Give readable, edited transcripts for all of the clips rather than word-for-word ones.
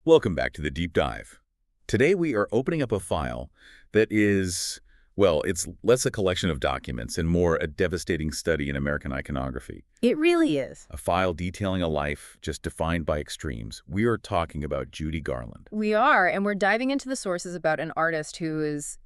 Welcome back to the Deep Dive. Today we are opening up a file that is, well, it's less a collection of documents and more a devastating study in American iconography. It really is. A file detailing a life just defined by extremes. We are talking about Judy Garland. We are, and we're diving into the sources about an artist who is,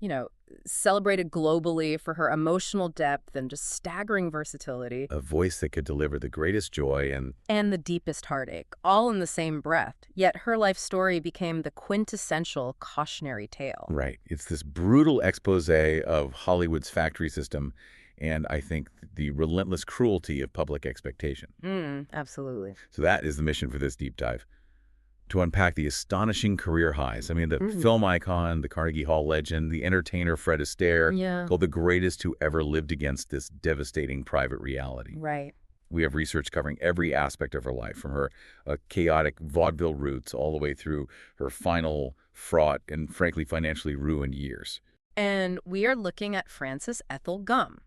celebrated globally for her emotional depth and just staggering versatility. A voice that could deliver the greatest joy And the deepest heartache, all in the same breath. Yet her life story became the quintessential cautionary tale. Right. It's this brutal expose of Hollywood's factory system and, I think, the relentless cruelty of public expectation. Absolutely. So that is the mission for this deep dive. To unpack the astonishing career highs. I mean, the film icon, the Carnegie Hall legend, the entertainer Fred Astaire, called the greatest who ever lived against this devastating private reality. Right. We have research covering every aspect of her life, from her chaotic vaudeville roots all the way through her final, fraught, and frankly financially ruined years. And we are looking at Frances Ethel Gumm,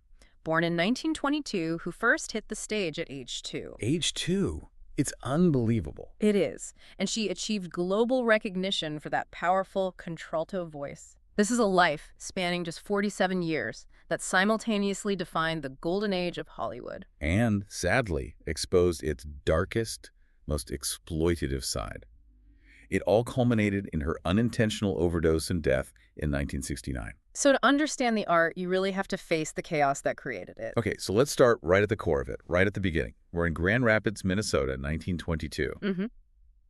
born in 1922, who first hit the stage at age 2. Age 2? It's unbelievable. It is. And she achieved global recognition for that powerful contralto voice. This is a life spanning just 47 years that simultaneously defined the golden age of Hollywood. And, sadly, exposed its darkest, most exploitative side. It all culminated in her unintentional overdose and death in 1969. So to understand the art, you really have to face the chaos that created it. Okay, so let's start right at the core of it, right at the beginning. We're in Grand Rapids, Minnesota, 1922.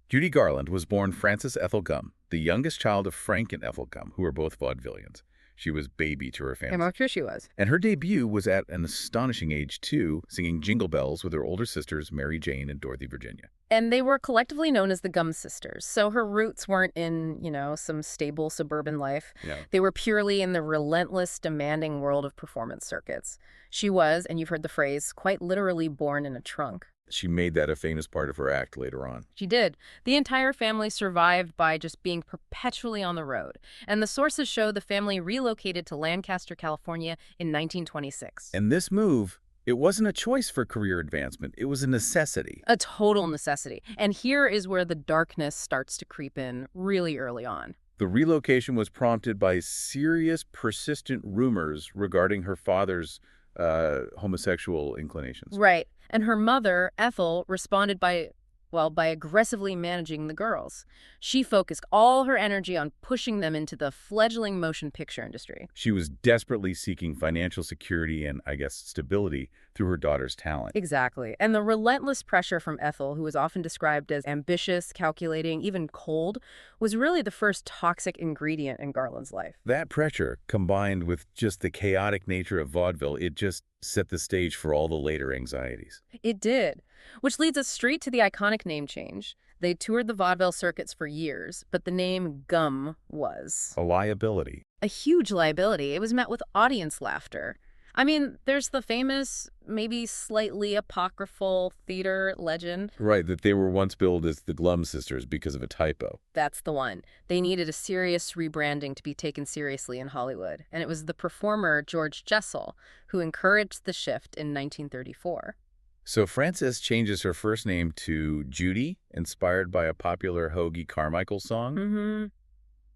Judy Garland was born Frances Ethel Gumm, the youngest child of Frank and Ethel Gumm, who were both vaudevillians. She was baby to her family. I'm sure she was. And her debut was at an astonishing age 2, singing Jingle Bells with her older sisters, Mary Jane and Dorothy Virginia. And they were collectively known as the Gumm sisters. So her roots weren't in, some stable suburban life. Yeah. They were purely in the relentless, demanding world of performance circuits. She was, and you've heard the phrase, quite literally born in a trunk. She made that a famous part of her act later on. She did. The entire family survived by just being perpetually on the road. And the sources show the family relocated to Lancaster, California in 1926. And this move, it wasn't a choice for career advancement. It was a necessity. A total necessity. And here is where the darkness starts to creep in really early on. The relocation was prompted by serious, persistent rumors regarding her father's homosexual inclinations. Right. And her mother, Ethel, responded by aggressively managing the girls. She focused all her energy on pushing them into the fledgling motion picture industry. She was desperately seeking financial security and, I guess, stability through her daughter's talent. Exactly. And the relentless pressure from Ethel, who was often described as ambitious, calculating, even cold, was really the first toxic ingredient in Garland's life. That pressure, combined with just the chaotic nature of vaudeville, it just set the stage for all the later anxieties. It did. Which leads us straight to the iconic name change. They toured the vaudeville circuits for years, but the name Gumm was A liability. a huge liability. It was met with audience laughter. I mean, there's the famous, maybe slightly apocryphal theater legend. Right, that they were once billed as the Glum sisters because of a typo. That's the one. They needed a serious rebranding to be taken seriously in Hollywood. And it was the performer George Jessel who encouraged the shift in 1934. So Frances changes her first name to Judy, inspired by a popular Hoagie Carmichael song.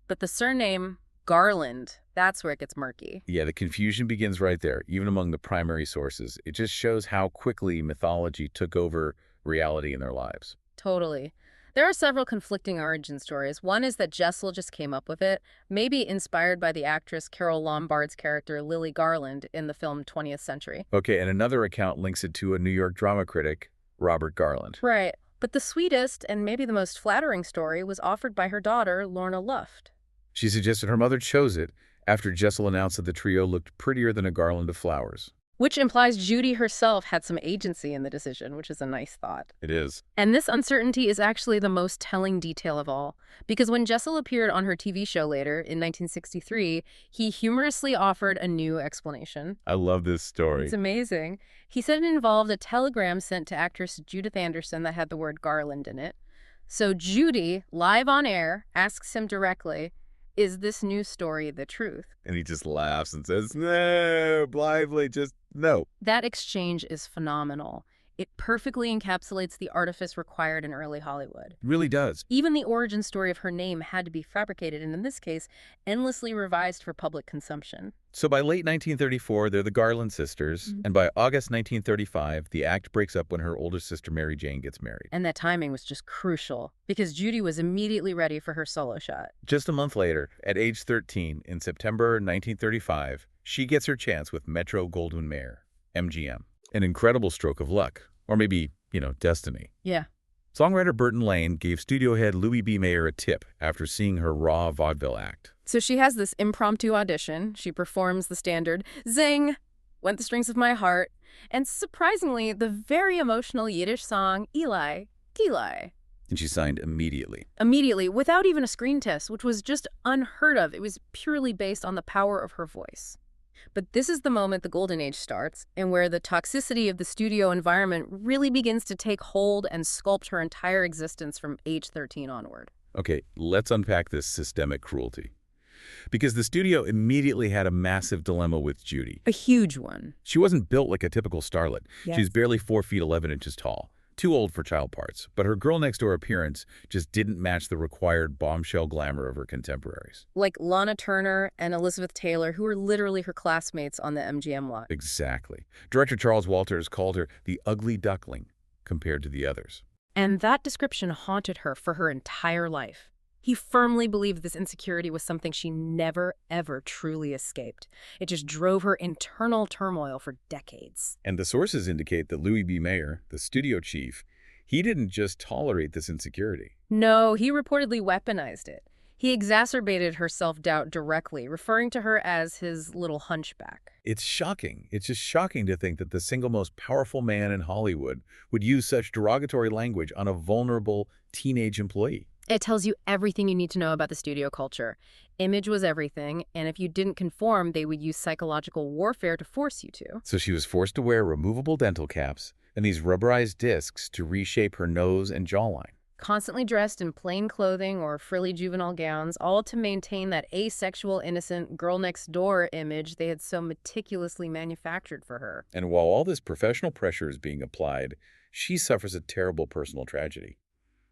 But the surname Garland, that's where it gets murky. Yeah, the confusion begins right there, even among the primary sources. It just shows how quickly mythology took over reality in their lives. Totally. There are several conflicting origin stories. One is that Jessel just came up with it, maybe inspired by the actress Carole Lombard's character Lily Garland in the film 20th Century. Okay, and another account links it to a New York drama critic, Robert Garland. Right. But the sweetest and maybe the most flattering story was offered by her daughter, Lorna Luft. She suggested her mother chose it after Jessel announced that the trio looked prettier than a garland of flowers. Which implies Judy herself had some agency in the decision, which is a nice thought. It is. And this uncertainty is actually the most telling detail of all. Because when Jessel appeared on her TV show later, in 1963, he humorously offered a new explanation. I love this story. It's amazing. He said it involved a telegram sent to actress Judith Anderson that had the word Garland in it. So Judy, live on air, asks him directly, "Is this new story the truth?" And he just laughs and says, no, blithely, just no. That exchange is phenomenal. It perfectly encapsulates the artifice required in early Hollywood. It really does. Even the origin story of her name had to be fabricated and, in this case, endlessly revised for public consumption. So by late 1934, they're the Garland sisters, and by August 1935, the act breaks up when her older sister Mary Jane gets married. And that timing was just crucial, because Judy was immediately ready for her solo shot. Just a month later, at age 13, in September 1935, she gets her chance with Metro-Goldwyn-Mayer, MGM. An incredible stroke of luck, or maybe, destiny. Yeah. Songwriter Burton Lane gave studio head Louis B. Mayer a tip after seeing her raw vaudeville act. So she has this impromptu audition. She performs the standard, zing, went the strings of my heart, and surprisingly, the very emotional Yiddish song, Eli, Gili. And she signed immediately. Immediately, without even a screen test, which was just unheard of. It was purely based on the power of her voice. But this is the moment the golden age starts, and where the toxicity of the studio environment really begins to take hold and sculpt her entire existence from age 13 onward. Okay, let's unpack this systemic cruelty. Because the studio immediately had a massive dilemma with Judy. A huge one. She wasn't built like a typical starlet. Yes. She's barely 4 feet 11 inches tall. Too old for child parts, but her girl-next-door appearance just didn't match the required bombshell glamour of her contemporaries. Like Lana Turner and Elizabeth Taylor, who were literally her classmates on the MGM lot. Exactly. Director Charles Walters called her the ugly duckling compared to the others. And that description haunted her for her entire life. He firmly believed this insecurity was something she never, ever truly escaped. It just drove her internal turmoil for decades. And the sources indicate that Louis B. Mayer, the studio chief, he didn't just tolerate this insecurity. No, he reportedly weaponized it. He exacerbated her self-doubt directly, referring to her as his little hunchback. It's shocking. It's just shocking to think that the single most powerful man in Hollywood would use such derogatory language on a vulnerable teenage employee. It tells you everything you need to know about the studio culture. Image was everything, and if you didn't conform, they would use psychological warfare to force you to. So she was forced to wear removable dental caps and these rubberized discs to reshape her nose and jawline. Constantly dressed in plain clothing or frilly juvenile gowns, all to maintain that asexual, innocent, girl-next-door image they had so meticulously manufactured for her. And while all this professional pressure is being applied, she suffers a terrible personal tragedy.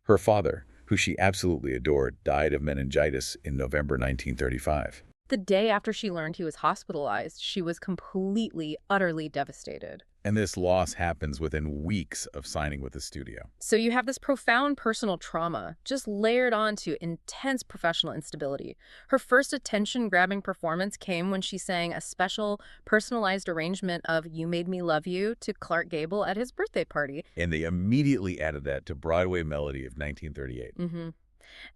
Her father, who she absolutely adored, died of meningitis in November 1935. The day after she learned he was hospitalized, she was completely, utterly devastated. And this loss happens within weeks of signing with the studio. So you have this profound personal trauma just layered onto intense professional instability. Her first attention-grabbing performance came when she sang a special, personalized arrangement of You Made Me Love You to Clark Gable at his birthday party. And they immediately added that to Broadway Melody of 1938.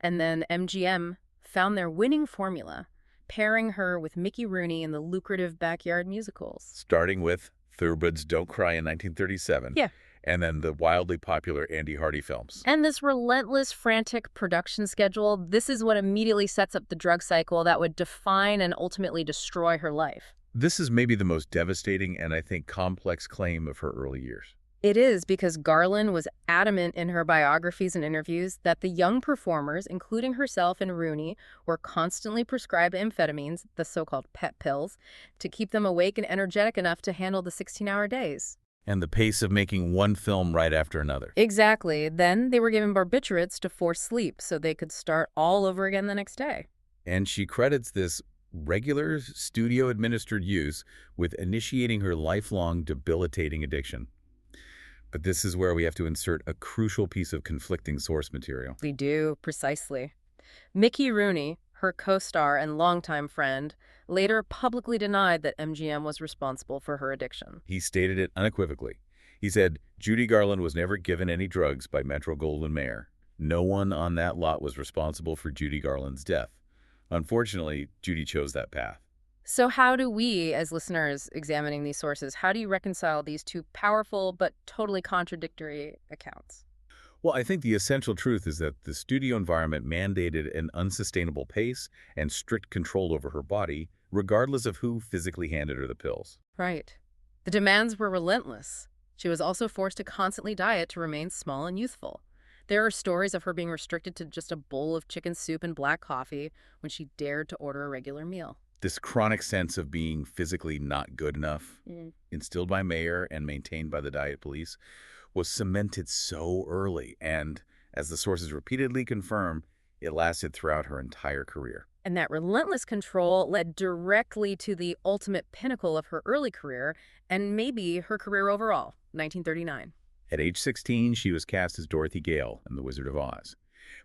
And then MGM found their winning formula, pairing her with Mickey Rooney in the lucrative backyard musicals. Starting with Thurgood's Don't Cry in 1937. Yeah. And then the wildly popular Andy Hardy films. And this relentless, frantic production schedule, this is what immediately sets up the drug cycle that would define and ultimately destroy her life. This is maybe the most devastating and, I think, complex claim of her early years. It is, because Garland was adamant in her biographies and interviews that the young performers, including herself and Rooney, were constantly prescribed amphetamines, the so-called pet pills, to keep them awake and energetic enough to handle the 16-hour days. And the pace of making one film right after another. Exactly. Then they were given barbiturates to force sleep so they could start all over again the next day. And she credits this regular studio-administered use with initiating her lifelong debilitating addiction. But this is where we have to insert a crucial piece of conflicting source material. We do, precisely. Mickey Rooney, her co-star and longtime friend, later publicly denied that MGM was responsible for her addiction. He stated it unequivocally. He said, Judy Garland was never given any drugs by Metro-Goldwyn-Mayer. No one on that lot was responsible for Judy Garland's death. Unfortunately, Judy chose that path. So how do we, as listeners examining these sources, how do you reconcile these two powerful but totally contradictory accounts? Well, I think the essential truth is that the studio environment mandated an unsustainable pace and strict control over her body, regardless of who physically handed her the pills. Right. The demands were relentless. She was also forced to constantly diet to remain small and youthful. There are stories of her being restricted to just a bowl of chicken soup and black coffee when she dared to order a regular meal. This chronic sense of being physically not good enough, instilled by Mayer and maintained by the diet police, was cemented so early, and, as the sources repeatedly confirm, it lasted throughout her entire career. And that relentless control led directly to the ultimate pinnacle of her early career, and maybe her career overall, 1939. At age 16, she was cast as Dorothy Gale in The Wizard of Oz.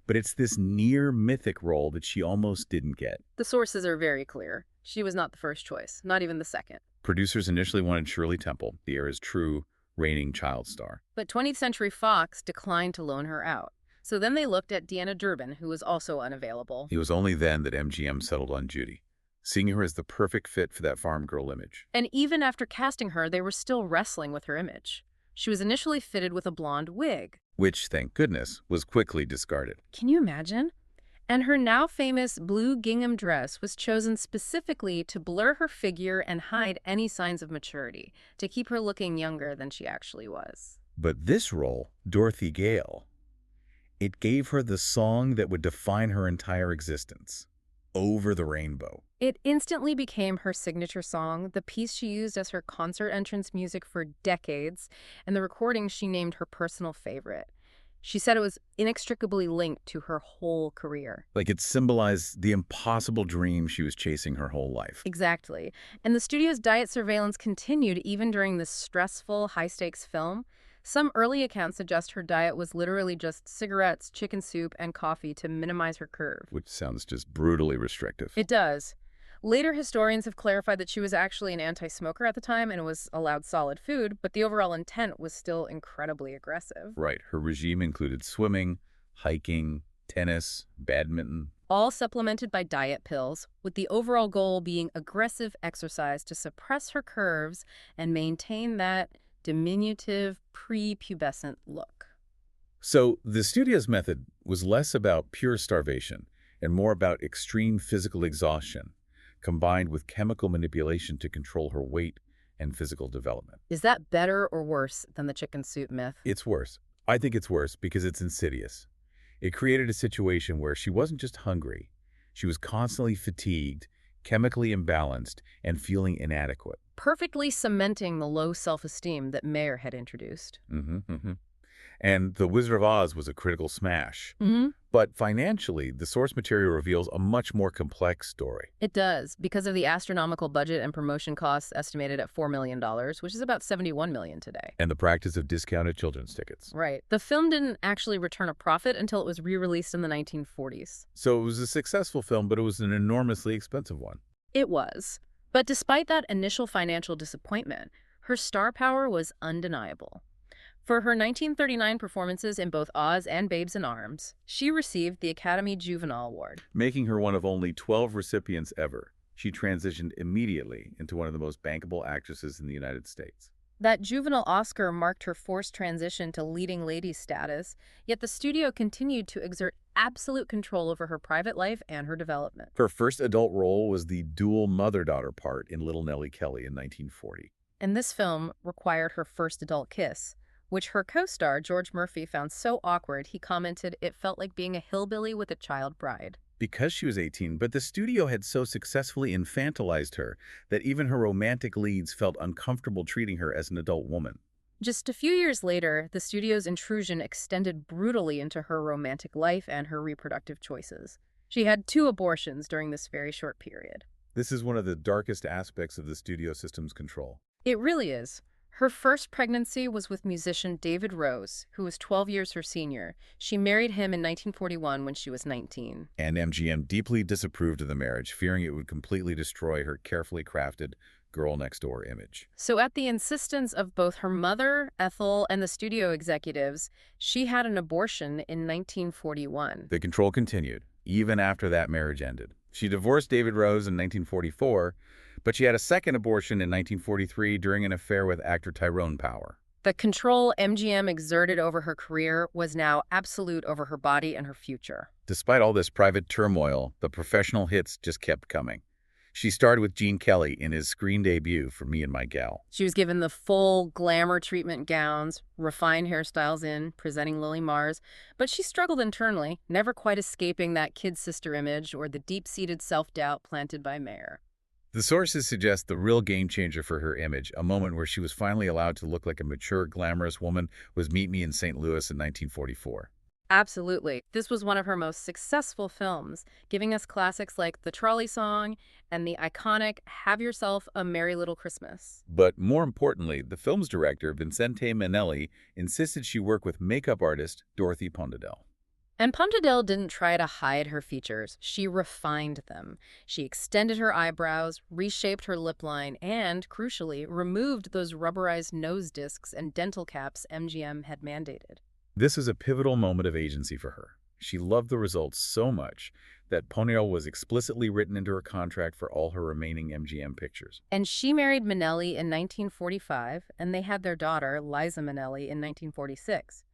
But it's this near-mythic role that she almost didn't get. The sources are very clear. She was not the first choice, not even the second. Producers initially wanted Shirley Temple, the era's true reigning child star. But 20th Century Fox declined to loan her out. So then they looked at Deanna Durbin, who was also unavailable. It was only then that MGM settled on Judy, seeing her as the perfect fit for that farm girl image. And even after casting her, they were still wrestling with her image. She was initially fitted with a blonde wig, Which, thank goodness, was quickly discarded. can you imagine? And her now famous blue gingham dress was chosen specifically to blur her figure and hide any signs of maturity, to keep her looking younger than she actually was. But this role, Dorothy Gale, it gave her the song that would define her entire existence, Over the Rainbow. It instantly became her signature song, the piece she used as her concert entrance music for decades, and the recording she named her personal favorite. She said it was inextricably linked to her whole career. Like it symbolized the impossible dream she was chasing her whole life. Exactly. And the studio's diet surveillance continued even during this stressful, high-stakes film. Some early accounts suggest her diet was literally just cigarettes, chicken soup, and coffee to minimize her curve. Which sounds just brutally restrictive. It does. Later historians have clarified that she was actually an anti-smoker at the time and was allowed solid food, but the overall intent was still incredibly aggressive. Right. Her regime included swimming, hiking, tennis, badminton. All supplemented by diet pills, with the overall goal being aggressive exercise to suppress her curves and maintain that diminutive, prepubescent look. So the studio's method was less about pure starvation and more about extreme physical exhaustion, combined with chemical manipulation to control her weight and physical development. Is that better or worse than the chicken soup myth? It's worse. I think it's worse because it's insidious. It created a situation where she wasn't just hungry. She was constantly fatigued, chemically imbalanced, and feeling inadequate. Perfectly cementing the low self-esteem that Mayer had introduced. And The Wizard of Oz was a critical smash. But financially, the source material reveals a much more complex story. It does, because of the astronomical budget and promotion costs estimated at $4 million, which is about $71 million today. And the practice of discounted children's tickets. Right. The film didn't actually return a profit until it was re-released in the 1940s. So it was a successful film, but it was an enormously expensive one. It was. But despite that initial financial disappointment, her star power was undeniable. For her 1939 performances in both Oz and Babes in Arms, she received the Academy Juvenile Award. Making her one of only 12 recipients ever, she transitioned immediately into one of the most bankable actresses in the United States. That juvenile Oscar marked her forced transition to leading lady status, yet the studio continued to exert absolute control over her private life and her development. Her first adult role was the dual mother-daughter part in Little Nellie Kelly in 1940. And this film required her first adult kiss, which her co-star George Murphy found so awkward he commented it felt like being a hillbilly with a child bride. Because she was 18, but the studio had so successfully infantilized her that even her romantic leads felt uncomfortable treating her as an adult woman. Just a few years later, the studio's intrusion extended brutally into her romantic life and her reproductive choices. She had 2 abortions during this very short period. This is one of the darkest aspects of the studio system's control. It really is. Her first pregnancy was with musician David Rose, who was 12 years her senior. She married him in 1941 when she was 19. And MGM deeply disapproved of the marriage, fearing it would completely destroy her carefully crafted girl-next-door image. So at the insistence of both her mother, Ethel, and the studio executives, she had an abortion in 1941. The control continued, even after that marriage ended. She divorced David Rose in 1944, but she had a second abortion in 1943 during an affair with actor Tyrone Power. The control MGM exerted over her career was now absolute over her body and her future. Despite all this private turmoil, the professional hits just kept coming. She starred with Gene Kelly in his screen debut for Me and My Gal. She was given the full glamour treatment gowns, refined hairstyles in, presenting Lily Mars, but she struggled internally, never quite escaping that kid sister image or the deep-seated self-doubt planted by Mayer. The sources suggest the real game changer for her image, a moment where she was finally allowed to look like a mature, glamorous woman, was Meet Me in St. Louis in 1944. Absolutely. This was one of her most successful films, giving us classics like The Trolley Song and the iconic Have Yourself a Merry Little Christmas. But more importantly, the film's director, Vincente Minnelli, insisted she work with makeup artist Dorothy Pondadel. And Pondadel didn't try to hide her features. She refined them. She extended her eyebrows, reshaped her lip line, and, crucially, removed those rubberized nose discs and dental caps MGM had mandated. This is a pivotal moment of agency for her. She loved the results so much that Pondadel was explicitly written into her contract for all her remaining MGM pictures. And she married Minnelli in 1945, and they had their daughter, Liza Minnelli, in 1946.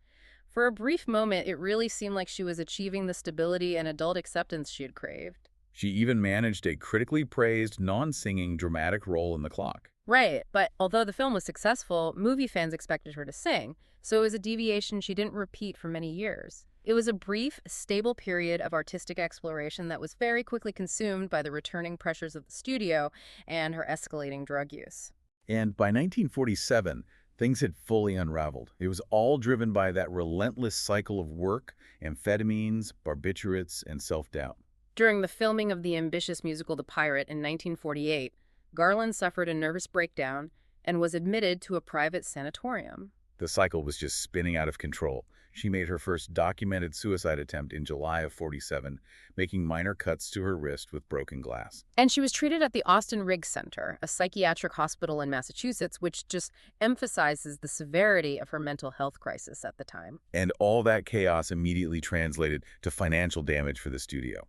For a brief moment, it really seemed like she was achieving the stability and adult acceptance she had craved. She even managed a critically praised, non-singing dramatic role in The Clock. Right, but although the film was successful, movie fans expected her to sing, so it was a deviation she didn't repeat for many years. It was a brief, stable period of artistic exploration that was very quickly consumed by the returning pressures of the studio and her escalating drug use. And by 1947, things had fully unraveled. It was all driven by that relentless cycle of work, amphetamines, barbiturates, and self-doubt. During the filming of the ambitious musical The Pirate in 1948, Garland suffered a nervous breakdown and was admitted to a private sanatorium. The cycle was just spinning out of control. She made her first documented suicide attempt in July of '47, making minor cuts to her wrist with broken glass. And she was treated at the Austin Riggs Center, a psychiatric hospital in Massachusetts, which just emphasizes the severity of her mental health crisis at the time. And all that chaos immediately translated to financial damage for the studio.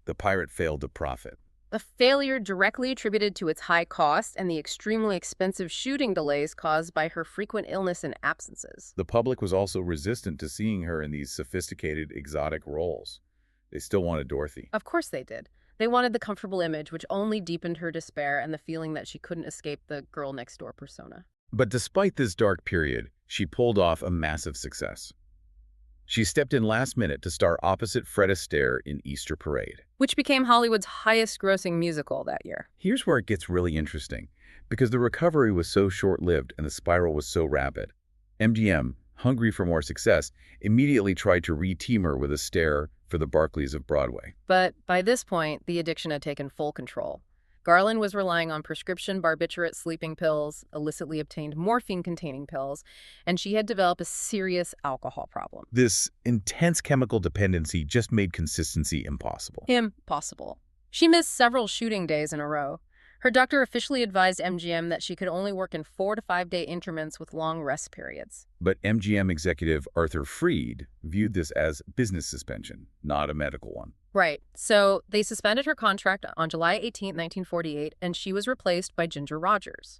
The Pirate failed to profit. A failure directly attributed to its high cost and the extremely expensive shooting delays caused by her frequent illness and absences. The public was also resistant to seeing her in these sophisticated, exotic roles. They still wanted Dorothy. Of course they did. They wanted the comfortable image, which only deepened her despair and the feeling that she couldn't escape the girl-next-door persona. But despite this dark period, she pulled off a massive success. She stepped in last minute to star opposite Fred Astaire in Easter Parade, which became Hollywood's highest-grossing musical that year. Here's where it gets really interesting. Because the recovery was so short-lived and the spiral was so rapid, MGM, hungry for more success, immediately tried to re-team her with Astaire for the Barclays of Broadway. But by this point, the addiction had taken full control. Garland was relying on prescription barbiturate sleeping pills, illicitly obtained morphine-containing pills, and she had developed a serious alcohol problem. This intense chemical dependency just made consistency impossible. Impossible. She missed several shooting days in a row. Her doctor officially advised MGM that she could only work in 4 to 5 day increments with long rest periods. But MGM executive Arthur Freed viewed this as business suspension, not a medical one. Right. So they suspended her contract on July 18, 1948, and she was replaced by Ginger Rogers.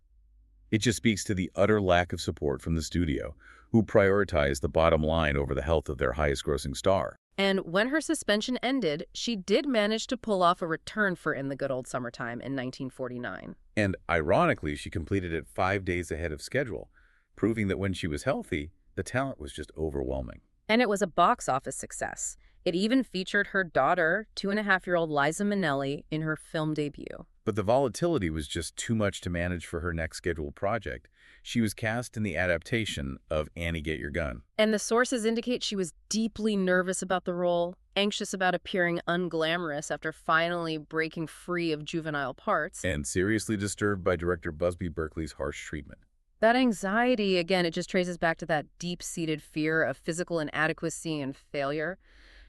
It just speaks to the utter lack of support from the studio, who prioritized the bottom line over the health of their highest-grossing star. And when her suspension ended, she did manage to pull off a return for In the Good Old Summertime in 1949. And ironically, she completed it 5 days ahead of schedule, proving that when she was healthy, the talent was just overwhelming. And it was a box office success. It even featured her daughter, 2.5-year-old Liza Minnelli, in her film debut. But the volatility was just too much to manage for her next scheduled project. She was cast in the adaptation of Annie Get Your Gun. And the sources indicate she was deeply nervous about the role, anxious about appearing unglamorous after finally breaking free of juvenile parts. And seriously disturbed by director Busby Berkeley's harsh treatment. That anxiety, again, it just traces back to that deep-seated fear of physical inadequacy and failure.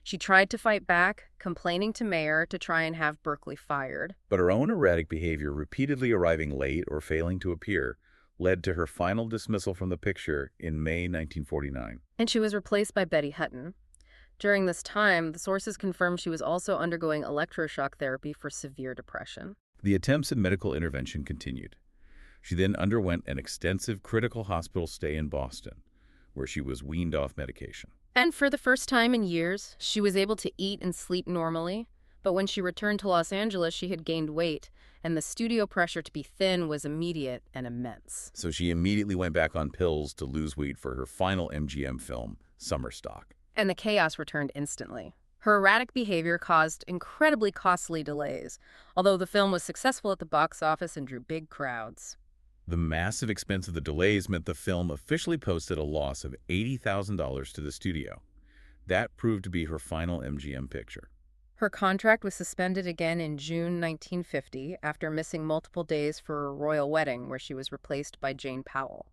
She tried to fight back, complaining to Mayer to try and have Berkeley fired. But her own erratic behavior, repeatedly arriving late or failing to appear, led to her final dismissal from the picture in May 1949. And she was replaced by Betty Hutton. During this time, the sources confirmed she was also undergoing electroshock therapy for severe depression. The attempts at medical intervention continued. She then underwent an extensive critical hospital stay in Boston, where she was weaned off medication. And for the first time in years, she was able to eat and sleep normally. But when she returned to Los Angeles, she had gained weight, and the studio pressure to be thin was immediate and immense. So she immediately went back on pills to lose weight for her final MGM film, Summer Stock. And the chaos returned instantly. Her erratic behavior caused incredibly costly delays, although the film was successful at the box office and drew big crowds. The massive expense of the delays meant the film officially posted a loss of $80,000 to the studio. That proved to be her final MGM picture. Her contract was suspended again in June 1950 after missing multiple days for a royal wedding where she was replaced by Jane Powell.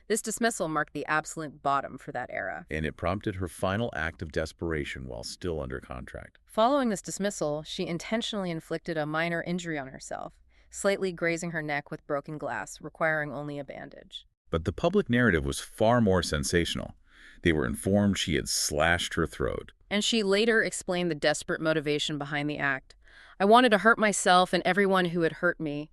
This dismissal marked the absolute bottom for that era. And it prompted her final act of desperation while still under contract. Following this dismissal, she intentionally inflicted a minor injury on herself, slightly grazing her neck with broken glass, requiring only a bandage. But the public narrative was far more sensational. They were informed she had slashed her throat. And she later explained the desperate motivation behind the act. "I wanted to hurt myself and everyone who had hurt me."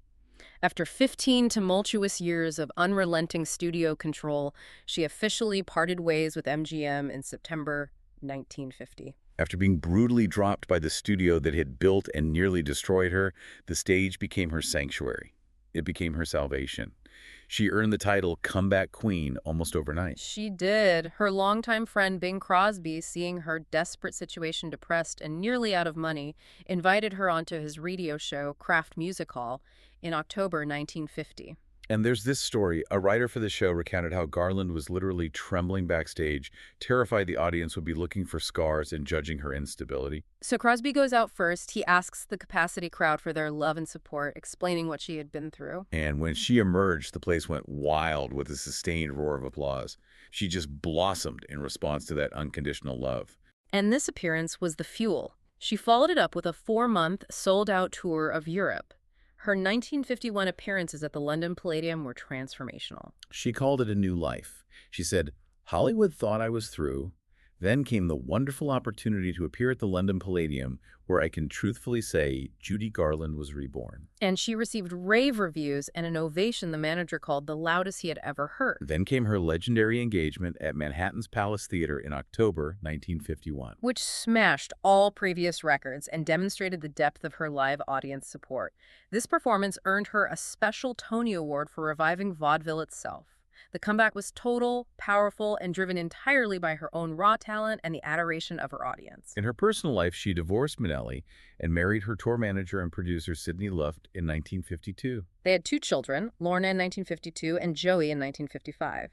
After 15 tumultuous years of unrelenting studio control, she officially parted ways with MGM in September 1950. After being brutally dropped by the studio that had built and nearly destroyed her, the stage became her sanctuary. It became her salvation. She earned the title Comeback Queen almost overnight. She did. Her longtime friend Bing Crosby, seeing her desperate situation, depressed and nearly out of money, invited her onto his radio show, Kraft Music Hall, in October 1950. And there's this story. A writer for the show recounted how Garland was literally trembling backstage, terrified the audience would be looking for scars and judging her instability. So Crosby goes out first. He asks the capacity crowd for their love and support, explaining what she had been through. And when she emerged, the place went wild with a sustained roar of applause. She just blossomed in response to that unconditional love. And this appearance was the fuel. She followed it up with a 4-month, sold-out tour of Europe. Her 1951 appearances at the London Palladium were transformational. She called it a new life. She said, "Hollywood thought I was through. Then came the wonderful opportunity to appear at the London Palladium, where I can truthfully say Judy Garland was reborn." And she received rave reviews and an ovation the manager called the loudest he had ever heard. Then came her legendary engagement at Manhattan's Palace Theater in October 1951. Which smashed all previous records and demonstrated the depth of her live audience support. This performance earned her a special Tony Award for reviving vaudeville itself. The comeback was total, powerful, and driven entirely by her own raw talent and the adoration of her audience. In her personal life, she divorced Minnelli and married her tour manager and producer Sidney Luft in 1952. They had 2 children, Lorna in 1952 and Joey in 1955.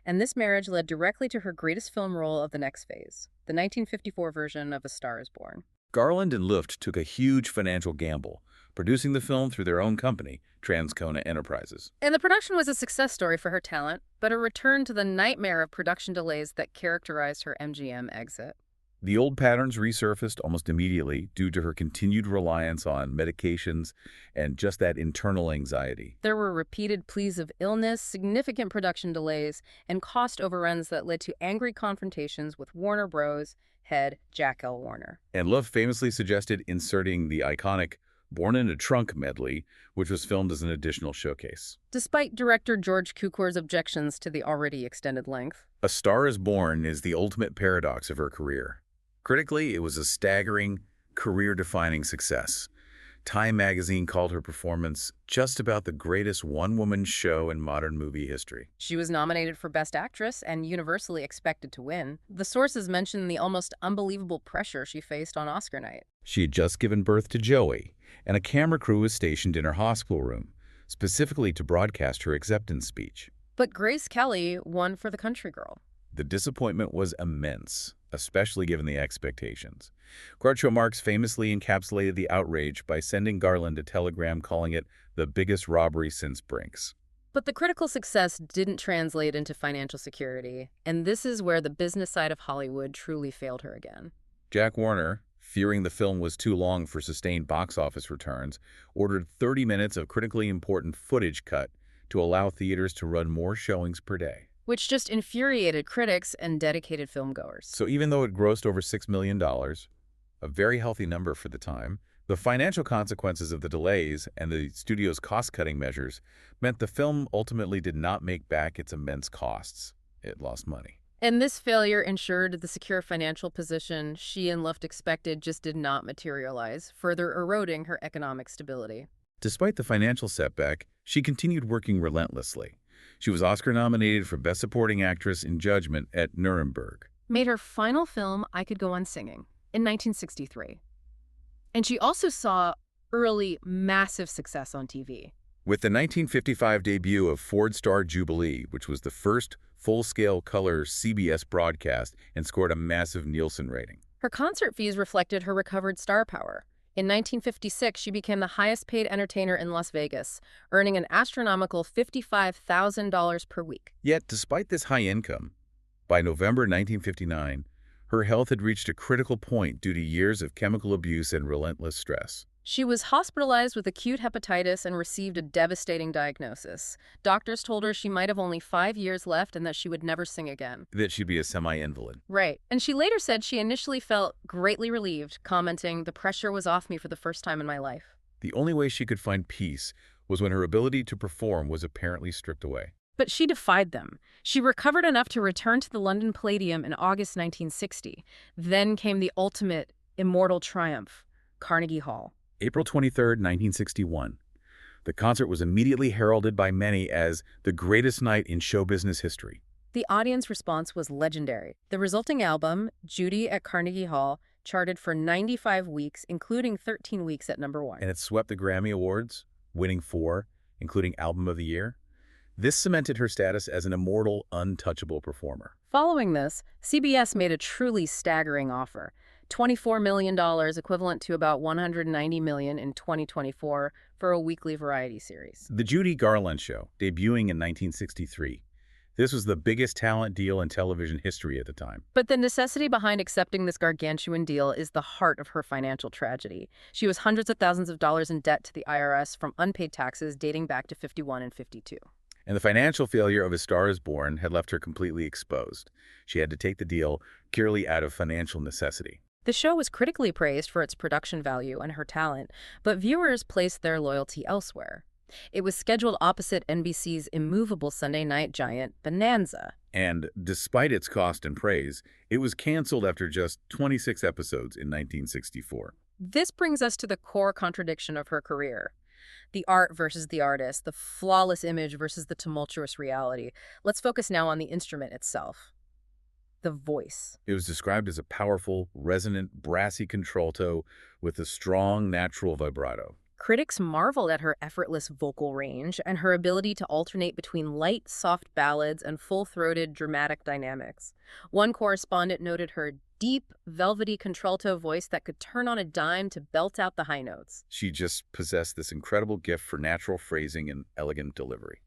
And this marriage led directly to her greatest film role of the next phase, the 1954 version of A Star is Born. Garland and Luft took a huge financial gamble, producing the film through their own company, Transcona Enterprises. And the production was a success story for her talent, but a return to the nightmare of production delays that characterized her MGM exit. The old patterns resurfaced almost immediately due to her continued reliance on medications and just that internal anxiety. There were repeated pleas of illness, significant production delays, and cost overruns that led to angry confrontations with Warner Bros. Head Jack L. Warner. And Love famously suggested inserting the iconic Born in a Trunk medley, which was filmed as an additional showcase. Despite director George Cukor's objections to the already extended length. A Star is Born is the ultimate paradox of her career. Critically, it was a staggering, career-defining success. Time magazine called her performance just about the greatest one-woman show in modern movie history. She was nominated for Best Actress and universally expected to win. The sources mention the almost unbelievable pressure she faced on Oscar night. She had just given birth to Joey, and a camera crew was stationed in her hospital room, specifically to broadcast her acceptance speech. But Grace Kelly won for The Country Girl. The disappointment was immense, especially given the expectations. Groucho Marx famously encapsulated the outrage by sending Garland a telegram calling it the biggest robbery since Brinks. But the critical success didn't translate into financial security, and this is where the business side of Hollywood truly failed her again. Jack Warner, fearing the film was too long for sustained box office returns, ordered 30 minutes of critically important footage cut to allow theaters to run more showings per day. Which just infuriated critics and dedicated filmgoers. So even though it grossed over $6 million, a very healthy number for the time, the financial consequences of the delays and the studio's cost-cutting measures meant the film ultimately did not make back its immense costs. It lost money. And this failure ensured the secure financial position she and Luft expected just did not materialize, further eroding her economic stability. Despite the financial setback, she continued working relentlessly. She was Oscar-nominated for Best Supporting Actress in Judgment at Nuremberg. Made her final film, I Could Go On Singing. in 1963. And she also saw early, massive success on TV. With the 1955 debut of Ford Star Jubilee, which was the first full-scale color CBS broadcast and scored a massive Nielsen rating. Her concert fees reflected her recovered star power. In 1956, she became the highest-paid entertainer in Las Vegas, earning an astronomical $55,000 per week. Yet, despite this high income, by November 1959, her health had reached a critical point due to years of chemical abuse and relentless stress. She was hospitalized with acute hepatitis and received a devastating diagnosis. Doctors told her she might have only 5 years left and that she would never sing again. That she'd be a semi-invalid. Right. And she later said she initially felt greatly relieved, commenting, "The pressure was off me for the first time in my life." The only way she could find peace was when her ability to perform was apparently stripped away. But she defied them. She recovered enough to return to the London Palladium in August 1960. Then came the ultimate, immortal triumph, Carnegie Hall. April 23, 1961. The concert was immediately heralded by many as the greatest night in show business history. The audience response was legendary. The resulting album, Judy at Carnegie Hall, charted for 95 weeks, including 13 weeks at #1. And it swept the Grammy Awards, winning 4, including Album of the Year. This cemented her status as an immortal, untouchable performer. Following this, CBS made a truly staggering offer. $24 million, equivalent to about $190 million in 2024, for a weekly variety series. The Judy Garland Show, debuting in 1963. This was the biggest talent deal in television history at the time. But the necessity behind accepting this gargantuan deal is the heart of her financial tragedy. She was hundreds of thousands of dollars in debt to the IRS from unpaid taxes dating back to 51 and 52. And the financial failure of A Star is Born had left her completely exposed. She had to take the deal purely out of financial necessity. The show was critically praised for its production value and her talent, but viewers placed their loyalty elsewhere. It was scheduled opposite NBC's immovable Sunday night giant, Bonanza. And despite its cost and praise, it was canceled after just 26 episodes in 1964. This brings us to the core contradiction of her career. The art versus the artist, the flawless image versus the tumultuous reality. Let's focus now on the instrument itself. The voice. It was described as a powerful, resonant, brassy contralto with a strong, natural vibrato. Critics marveled at her effortless vocal range and her ability to alternate between light, soft ballads and full-throated, dramatic dynamics. One correspondent noted her deep, velvety contralto voice that could turn on a dime to belt out the high notes. She just possessed this incredible gift for natural phrasing and elegant delivery.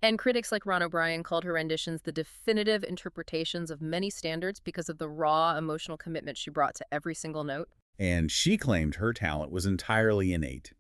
And critics like Ron O'Brien called her renditions the definitive interpretations of many standards because of the raw, emotional commitment she brought to every single note. And she claimed her talent was entirely innate.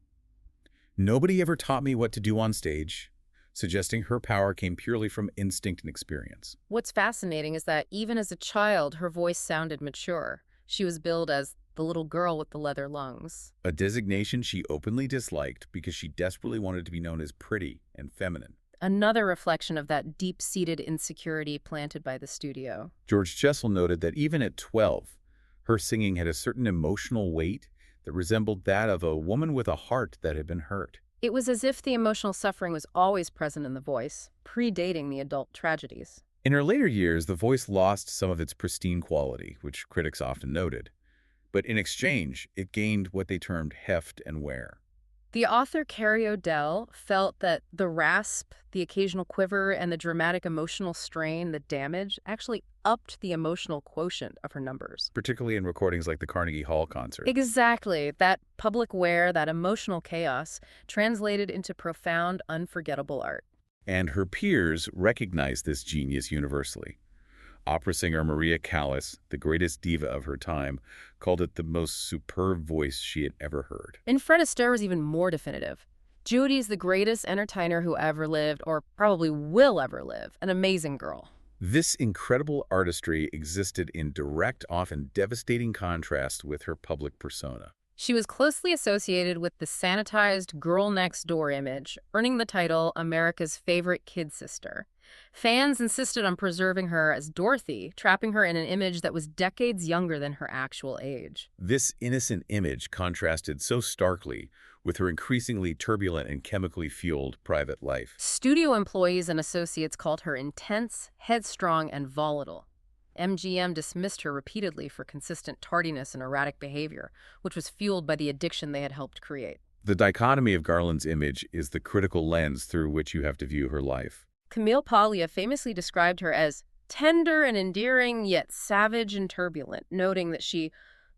"Nobody ever taught me what to do on stage," suggesting her power came purely from instinct and experience. What's fascinating is that even as a child, her voice sounded mature. She was billed as the little girl with the leather lungs. A designation she openly disliked because she desperately wanted to be known as pretty and feminine. Another reflection of that deep-seated insecurity planted by the studio. George Jessel noted that even at 12, her singing had a certain emotional weight that resembled that of a woman with a heart that had been hurt. It was as if the emotional suffering was always present in the voice, predating the adult tragedies. In her later years, the voice lost some of its pristine quality, which critics often noted. But in exchange, it gained what they termed heft and wear. The author Carrie O'Dell felt that the rasp, the occasional quiver, and the dramatic emotional strain, the damage, actually upped the emotional quotient of her numbers. Particularly in recordings like the Carnegie Hall concert. Exactly. That public wear, that emotional chaos, translated into profound, unforgettable art. And her peers recognized this genius universally. Opera singer Maria Callas, the greatest diva of her time, called it the most superb voice she had ever heard. And Fred Astaire was even more definitive. Judy's the greatest entertainer who ever lived, or probably will ever live. An amazing girl. This incredible artistry existed in direct, often devastating contrast with her public persona. She was closely associated with the sanitized girl-next-door image, earning the title America's favorite kid sister. Fans insisted on preserving her as Dorothy, trapping her in an image that was decades younger than her actual age. This innocent image contrasted so starkly with her increasingly turbulent and chemically fueled private life. Studio employees and associates called her intense, headstrong, and volatile. MGM dismissed her repeatedly for consistent tardiness and erratic behavior, which was fueled by the addiction they had helped create. The dichotomy of Garland's image is the critical lens through which you have to view her life. Camille Paglia famously described her as tender and endearing, yet savage and turbulent, noting that she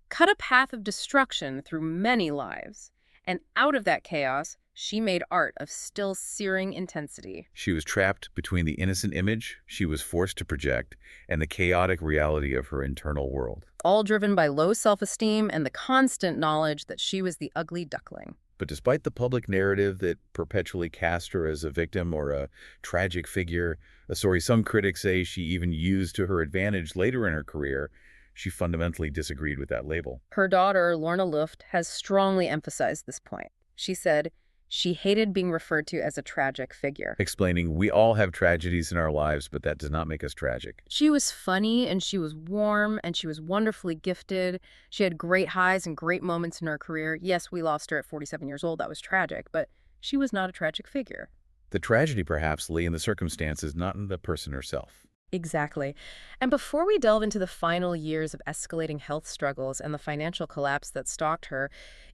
cut a path of destruction through many lives. And out of that chaos, she made art of still searing intensity. She was trapped between the innocent image she was forced to project and the chaotic reality of her internal world. All driven by low self-esteem and the constant knowledge that she was the ugly duckling. But despite the public narrative that perpetually cast her as a victim or a tragic figure, a story some critics say she even used to her advantage later in her career, she fundamentally disagreed with that label. Her daughter, Lorna Luft, has strongly emphasized this point. She said she hated being referred to as a tragic figure. Explaining, we all have tragedies in our lives, but that does not make us tragic. She was funny and she was warm and she was wonderfully gifted. She had great highs and great moments in her career. Yes, we lost her at 47 years old. That was tragic, but she was not a tragic figure. The tragedy perhaps lay in the circumstances, not in the person herself. Exactly. And before we delve into the final years of escalating health struggles and the financial collapse that stalked her,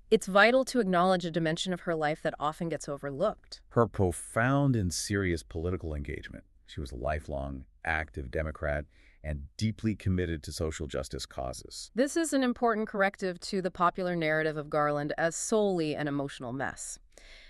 it's vital to acknowledge a dimension of her life that often gets overlooked. Her profound and serious political engagement. She was a lifelong, active Democrat and deeply committed to social justice causes. This is an important corrective to the popular narrative of Garland as solely an emotional mess.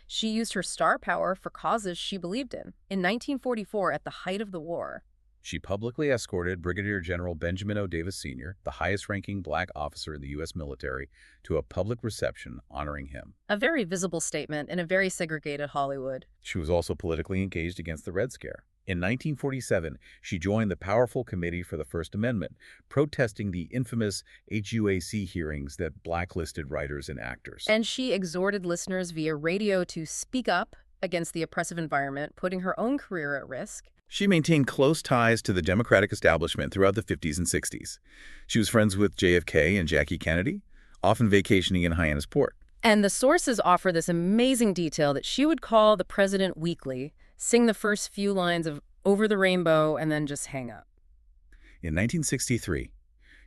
She used her star power for causes she believed in. In 1944, at the height of the war, she publicly escorted Brigadier General Benjamin O. Davis Sr., the highest-ranking black officer in the U.S. military, to a public reception honoring him. A very visible statement in a very segregated Hollywood. She was also politically engaged against the Red Scare. In 1947, she joined the powerful Committee for the First Amendment, protesting the infamous HUAC hearings that blacklisted writers and actors. And she exhorted listeners via radio to speak up against the oppressive environment, putting her own career at risk. She maintained close ties to the Democratic establishment throughout the 50s and 60s. She was friends with JFK and Jackie Kennedy, often vacationing in Hyannisport. And the sources offer this amazing detail that she would call the president weekly, sing the first few lines of Over the Rainbow, and then just hang up. In 1963,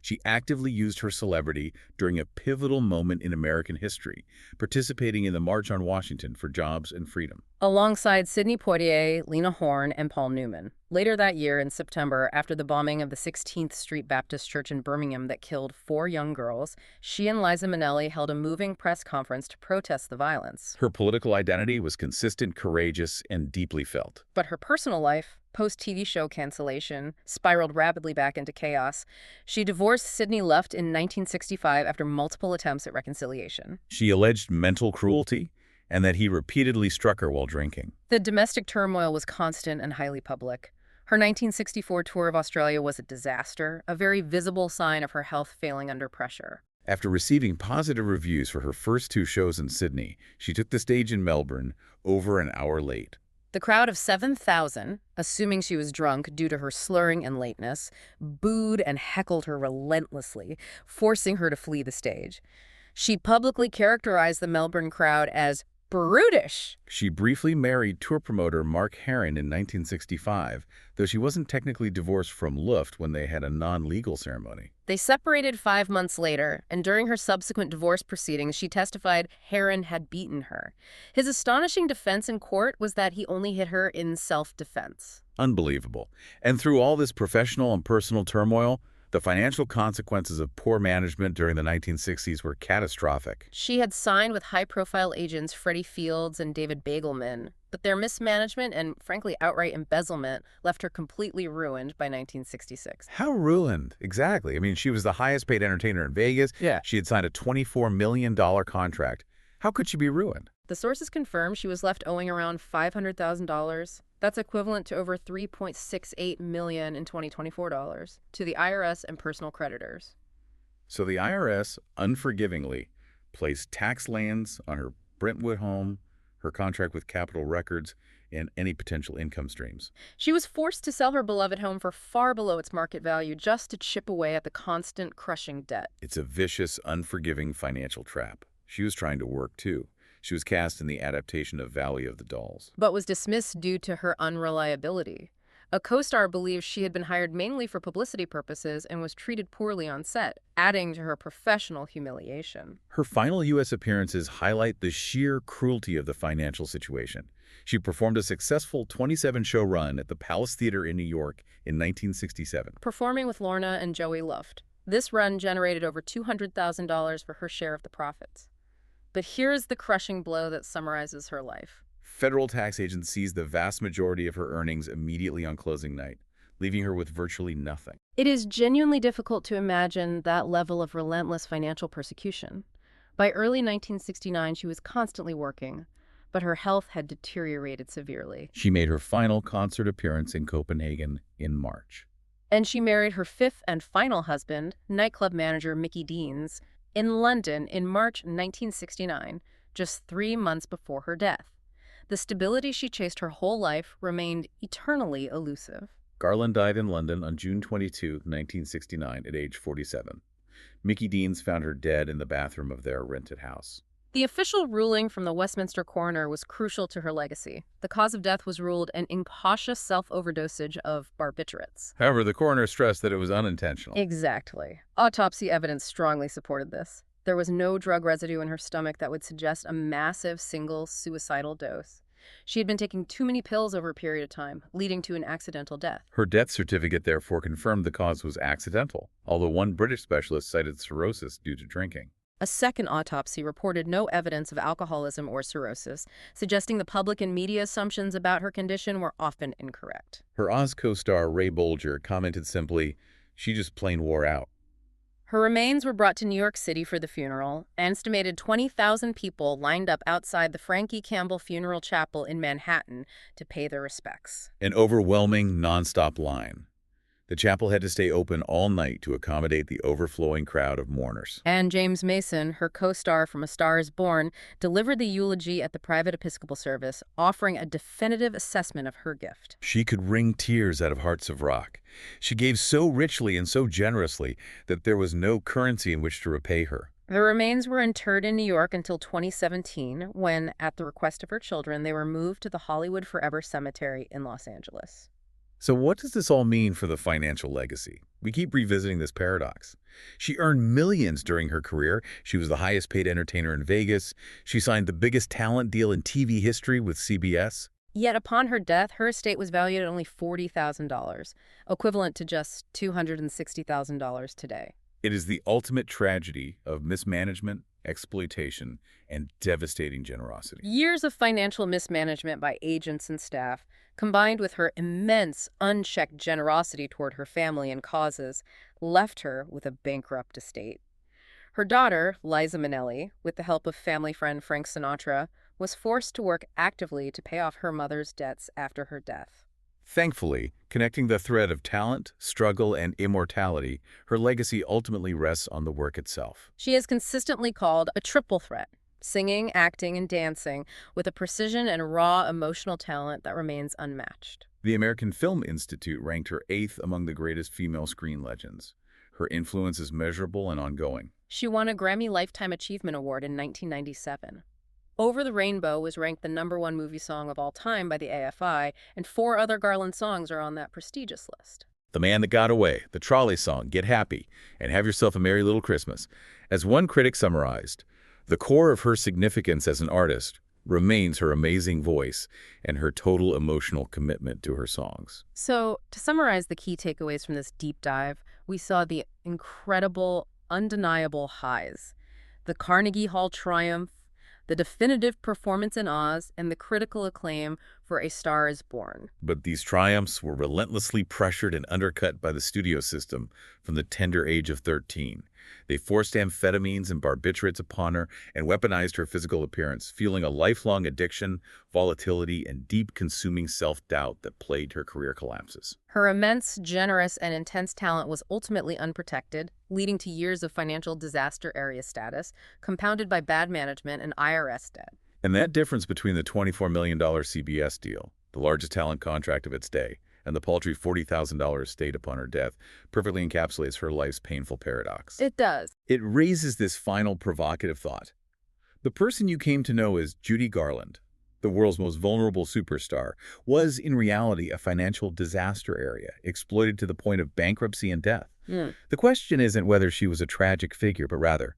she actively used her celebrity during a pivotal moment in American history, participating in the March on Washington for Jobs and Freedom. Alongside Sidney Poitier, Lena Horne, and Paul Newman. Later that year, in September, after the bombing of the 16th Street Baptist Church in Birmingham that killed 4 young girls, she and Liza Minnelli held a moving press conference to protest the violence. Her political identity was consistent, courageous, and deeply felt. But her personal life, post-TV show cancellation, spiraled rapidly back into chaos. She divorced Sidney Luft in 1965 after multiple attempts at reconciliation. She alleged mental cruelty and that he repeatedly struck her while drinking. The domestic turmoil was constant and highly public. Her 1964 tour of Australia was a disaster, a very visible sign of her health failing under pressure. After receiving positive reviews for her first 2 shows in Sydney, she took the stage in Melbourne over an hour late. The crowd of 7,000, assuming she was drunk due to her slurring and lateness, booed and heckled her relentlessly, forcing her to flee the stage. She publicly characterized the Melbourne crowd as brutish. She briefly married tour promoter Mark Herron in 1965, though she wasn't technically divorced from Luft when they had a non-legal ceremony. They separated 5 months later, and during her subsequent divorce proceedings, she testified Herron had beaten her. His astonishing defense in court was that he only hit her in self-defense. Unbelievable. And through all this professional and personal turmoil, the financial consequences of poor management during the 1960s were catastrophic. She had signed with high-profile agents Freddie Fields and David Begelman, but their mismanagement and, frankly, outright embezzlement left her completely ruined by 1966. How ruined? Exactly. I mean, she was the highest-paid entertainer in Vegas. Yeah. She had signed a $24 million contract. How could she be ruined? The sources confirm she was left owing around $500,000. That's equivalent to over $3.68 million in 2024 dollars to the IRS and personal creditors. So the IRS unforgivingly placed tax liens on her Brentwood home, her contract with Capitol Records, and any potential income streams. She was forced to sell her beloved home for far below its market value just to chip away at the constant crushing debt. It's a vicious, unforgiving financial trap. She was trying to work, too. She was cast in the adaptation of Valley of the Dolls, but was dismissed due to her unreliability. A co-star believes she had been hired mainly for publicity purposes and was treated poorly on set, adding to her professional humiliation. Her final U.S. appearances highlight the sheer cruelty of the financial situation. She performed a successful 27-show run at the Palace Theater in New York in 1967. Performing with Lorna and Joey Luft, this run generated over $200,000 for her share of the profits. But here's the crushing blow that summarizes her life. Federal tax agents seized the vast majority of her earnings immediately on closing night, leaving her with virtually nothing. It is genuinely difficult to imagine that level of relentless financial persecution. By early 1969, she was constantly working, but her health had deteriorated severely. She made her final concert appearance in Copenhagen in March. And she married her fifth and final husband, nightclub manager Mickey Deans, in London in March 1969, just 3 months before her death. The stability she chased her whole life remained eternally elusive. Garland died in London on June 22, 1969, at age 47. Mickey Deans found her dead in the bathroom of their rented house. The official ruling from the Westminster coroner was crucial to her legacy. The cause of death was ruled an incautious self-overdosage of barbiturates. However, the coroner stressed that it was unintentional. Exactly. Autopsy evidence strongly supported this. There was no drug residue in her stomach that would suggest a massive single suicidal dose. She had been taking too many pills over a period of time, leading to an accidental death. Her death certificate therefore confirmed the cause was accidental, although one British specialist cited cirrhosis due to drinking. A second autopsy reported no evidence of alcoholism or cirrhosis, suggesting the public and media assumptions about her condition were often incorrect. Her Oz co-star Ray Bolger commented simply, "She just plain wore out." Her remains were brought to New York City for the funeral. An estimated 20,000 people lined up outside the Frankie Campbell Funeral Chapel in Manhattan to pay their respects. An overwhelming, nonstop line. The chapel had to stay open all night to accommodate the overflowing crowd of mourners. And James Mason, her co-star from A Star is Born, delivered the eulogy at the private Episcopal service, offering a definitive assessment of her gift. She could wring tears out of hearts of rock. She gave so richly and so generously that there was no currency in which to repay her. The remains were interred in New York until 2017, when, at the request of her children, they were moved to the Hollywood Forever Cemetery in Los Angeles. So what does this all mean for the financial legacy? We keep revisiting this paradox. She earned millions during her career. She was the highest paid entertainer in Vegas. She signed the biggest talent deal in TV history with CBS. Yet upon her death, her estate was valued at only $40,000, equivalent to just $260,000 today. It is the ultimate tragedy of mismanagement, exploitation, and devastating generosity. Years of financial mismanagement by agents and staff, combined with her immense, unchecked generosity toward her family and causes, left her with a bankrupt estate. Her daughter, Liza Minnelli, with the help of family friend Frank Sinatra, was forced to work actively to pay off her mother's debts after her death. Thankfully, connecting the thread of talent, struggle, and immortality, her legacy ultimately rests on the work itself. She is consistently called a triple threat: singing, acting, and dancing, with a precision and raw emotional talent that remains unmatched. The American Film Institute ranked her 8th among the greatest female screen legends. Her influence is measurable and ongoing. She won a Grammy Lifetime Achievement Award in 1997. Over the Rainbow was ranked the #1 movie song of all time by the AFI, and 4 other Garland songs are on that prestigious list. The Man That Got Away, the Trolley Song, Get Happy, and Have Yourself a Merry Little Christmas. As one critic summarized, the core of her significance as an artist remains her amazing voice and her total emotional commitment to her songs. So, to summarize the key takeaways from this deep dive, we saw the incredible, undeniable highs: the Carnegie Hall triumph, the definitive performance in Oz, and the critical acclaim for A Star is Born. But these triumphs were relentlessly pressured and undercut by the studio system from the tender age of 13. They forced amphetamines and barbiturates upon her and weaponized her physical appearance, fueling a lifelong addiction, volatility, and deep consuming self-doubt that plagued her career collapses. Her immense, generous, and intense talent was ultimately unprotected, leading to years of financial disaster area status, compounded by bad management and IRS debt. And that difference between the $24 million CBS deal, the largest talent contract of its day, and the paltry $40,000 estate upon her death perfectly encapsulates her life's painful paradox. It does. It raises this final provocative thought. The person you came to know as Judy Garland, the world's most vulnerable superstar, was in reality a financial disaster area, exploited to the point of bankruptcy and death. The question isn't whether she was a tragic figure, but rather,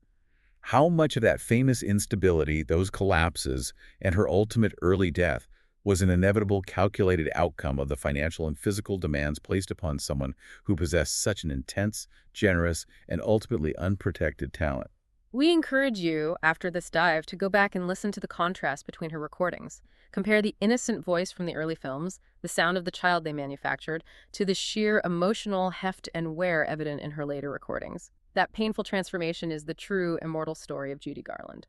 how much of that famous instability, those collapses, and her ultimate early death was an inevitable calculated outcome of the financial and physical demands placed upon someone who possessed such an intense, generous, and ultimately unprotected talent. We encourage you, after this dive, to go back and listen to the contrast between her recordings. Compare the innocent voice from the early films, the sound of the child they manufactured, to the sheer emotional heft and wear evident in her later recordings. That painful transformation is the true immortal story of Judy Garland.